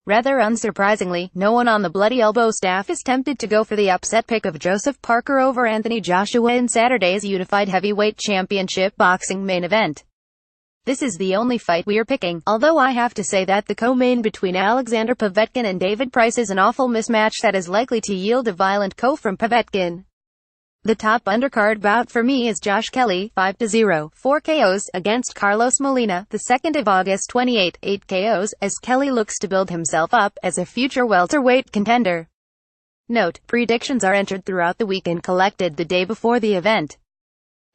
Rather unsurprisingly, no one on the Bloody Elbow staff is tempted to go for the upset pick of Joseph Parker over Anthony Joshua in Saturday's Unified Heavyweight Championship boxing main event. This is the only fight we're picking, although I have to say that the co-main between Alexander Povetkin and David Price is an awful mismatch that is likely to yield a violent KO from Povetkin. The top undercard bout for me is Josh Kelly, 5-0, 4 KOs, against Carlos Molina, the 2nd of August 28, 8 KOs, as Kelly looks to build himself up as a future welterweight contender. Note, predictions are entered throughout the week and collected the day before the event.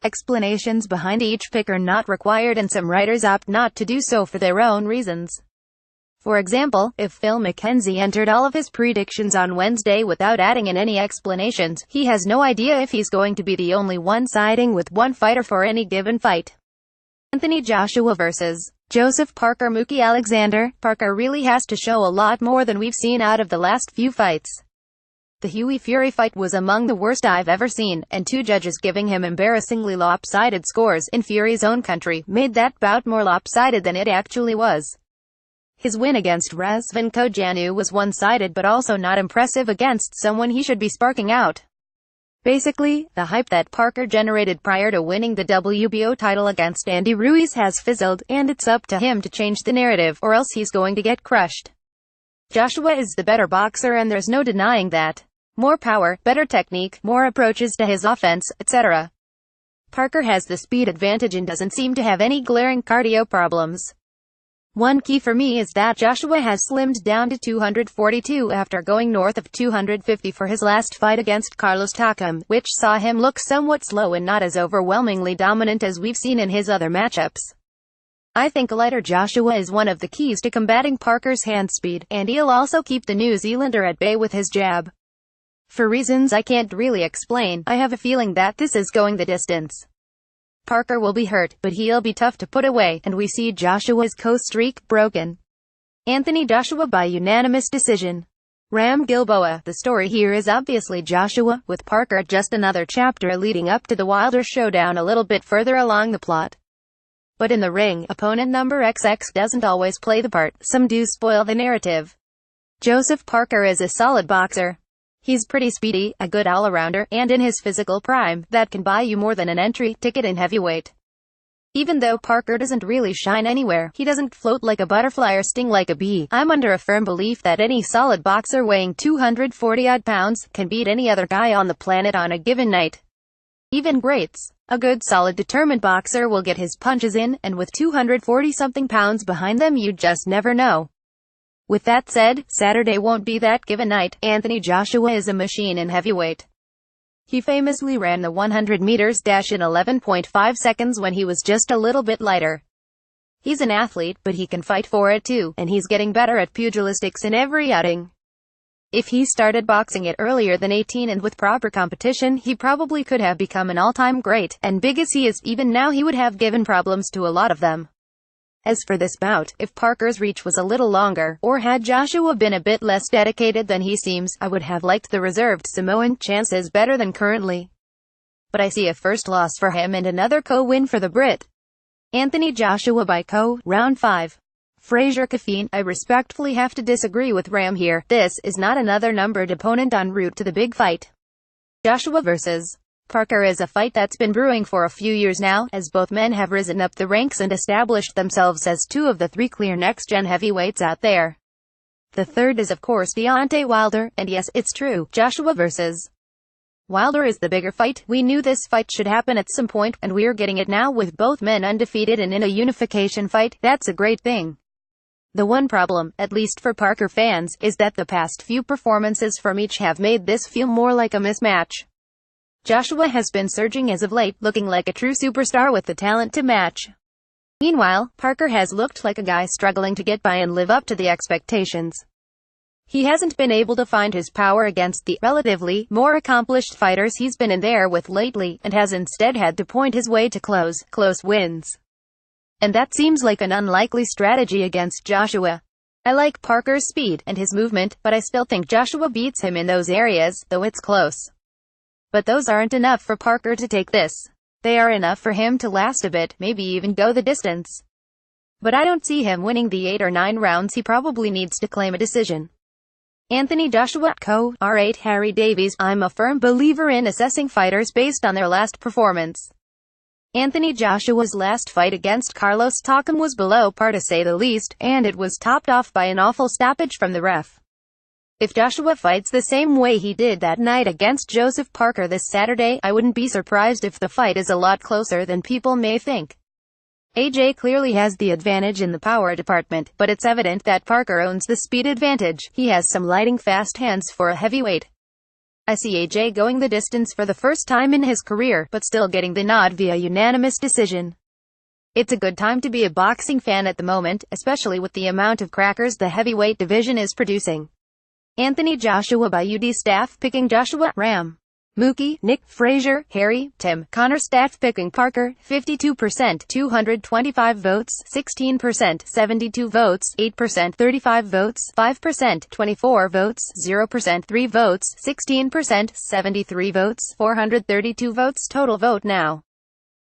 Explanations behind each pick are not required and some writers opt not to do so for their own reasons. For example, if Phil McKenzie entered all of his predictions on Wednesday without adding in any explanations, he has no idea if he's going to be the only one siding with one fighter for any given fight. Anthony Joshua vs. Joseph Parker. Mookie Alexander. Parker really has to show a lot more than we've seen out of the last few fights. The Hughie Fury fight was among the worst I've ever seen, and two judges giving him embarrassingly lopsided scores in Fury's own country made that bout more lopsided than it actually was. His win against Razvan Kojanu was one-sided but also not impressive against someone he should be sparking out. Basically, the hype that Parker generated prior to winning the WBO title against Andy Ruiz has fizzled, and it's up to him to change the narrative, or else he's going to get crushed. Joshua is the better boxer and there's no denying that. More power, better technique, more approaches to his offense, etc. Parker has the speed advantage and doesn't seem to have any glaring cardio problems. One key for me is that Joshua has slimmed down to 242 after going north of 250 for his last fight against Carlos Takam, which saw him look somewhat slow and not as overwhelmingly dominant as we've seen in his other matchups. I think a lighter Joshua is one of the keys to combating Parker's hand speed, and he'll also keep the New Zealander at bay with his jab. For reasons I can't really explain, I have a feeling that this is going the distance. Parker will be hurt, but he'll be tough to put away, and we see Joshua's KO streak broken. Anthony Joshua by unanimous decision. Ram Gilboa. The story here is obviously Joshua, with Parker just another chapter leading up to the Wilder showdown a little bit further along the plot. But in the ring, opponent number XX doesn't always play the part, some do spoil the narrative. Joseph Parker is a solid boxer. He's pretty speedy, a good all-arounder, and in his physical prime, that can buy you more than an entry ticket in heavyweight. Even though Parker doesn't really shine anywhere, he doesn't float like a butterfly or sting like a bee. I'm under a firm belief that any solid boxer weighing 240-odd pounds can beat any other guy on the planet on a given night. Even greats. A good solid determined boxer will get his punches in, and with 240-something pounds behind them you just never know. With that said, Saturday won't be that given night. Anthony Joshua is a machine in heavyweight. He famously ran the 100 meters dash in 11.5 seconds when he was just a little bit lighter. He's an athlete, but he can fight for it too, and he's getting better at pugilistics in every outing. If he started boxing at earlier than 18 and with proper competition, he probably could have become an all-time great, and big as he is, even now he would have given problems to a lot of them. As for this bout, if Parker's reach was a little longer, or had Joshua been a bit less dedicated than he seems, I would have liked the reserved Samoan chances better than currently. But I see a first loss for him and another KO win for the Brit. Anthony Joshua by KO, round 5. Fraser Caffeine. I respectfully have to disagree with Ram here. This is not another numbered opponent en route to the big fight. Joshua vs. Parker is a fight that's been brewing for a few years now, as both men have risen up the ranks and established themselves as two of the three clear next-gen heavyweights out there. The third is of course Deontay Wilder, and yes, it's true, Joshua vs. Wilder is the bigger fight. We knew this fight should happen at some point, and we're getting it now with both men undefeated and in a unification fight. That's a great thing. The one problem, at least for Parker fans, is that the past few performances from each have made this feel more like a mismatch. Joshua has been surging as of late, looking like a true superstar with the talent to match. Meanwhile, Parker has looked like a guy struggling to get by and live up to the expectations. He hasn't been able to find his power against the relatively more accomplished fighters he's been in there with lately, and has instead had to point his way to close wins. And that seems like an unlikely strategy against Joshua. I like Parker's speed and his movement, but I still think Joshua beats him in those areas, though it's close. But those aren't enough for Parker to take this. They are enough for him to last a bit, maybe even go the distance. but I don't see him winning the 8 or 9 rounds. He probably needs to claim a decision. Anthony Joshua, Co. R8 Harry Davies, I'm a firm believer in assessing fighters based on their last performance. Anthony Joshua's last fight against Carlos Takam was below par to say the least, and it was topped off by an awful stoppage from the ref. If Joshua fights the same way he did that night against Joseph Parker this Saturday, I wouldn't be surprised if the fight is a lot closer than people may think. AJ clearly has the advantage in the power department, but it's evident that Parker owns the speed advantage. He has some lightning fast hands for a heavyweight. I see AJ going the distance for the first time in his career, but still getting the nod via unanimous decision. It's a good time to be a boxing fan at the moment, especially with the amount of crackers the heavyweight division is producing. Anthony Joshua by UD staff picking Joshua, Ram. Mookie, Nick, Frazier, Harry, Tim, Connor staff picking Parker, 52%, 225 votes, 16%, 72 votes, 8%, 35 votes, 5%, 24 votes, 0%, 3 votes, 16%, 73 votes, 432 votes. Total vote now.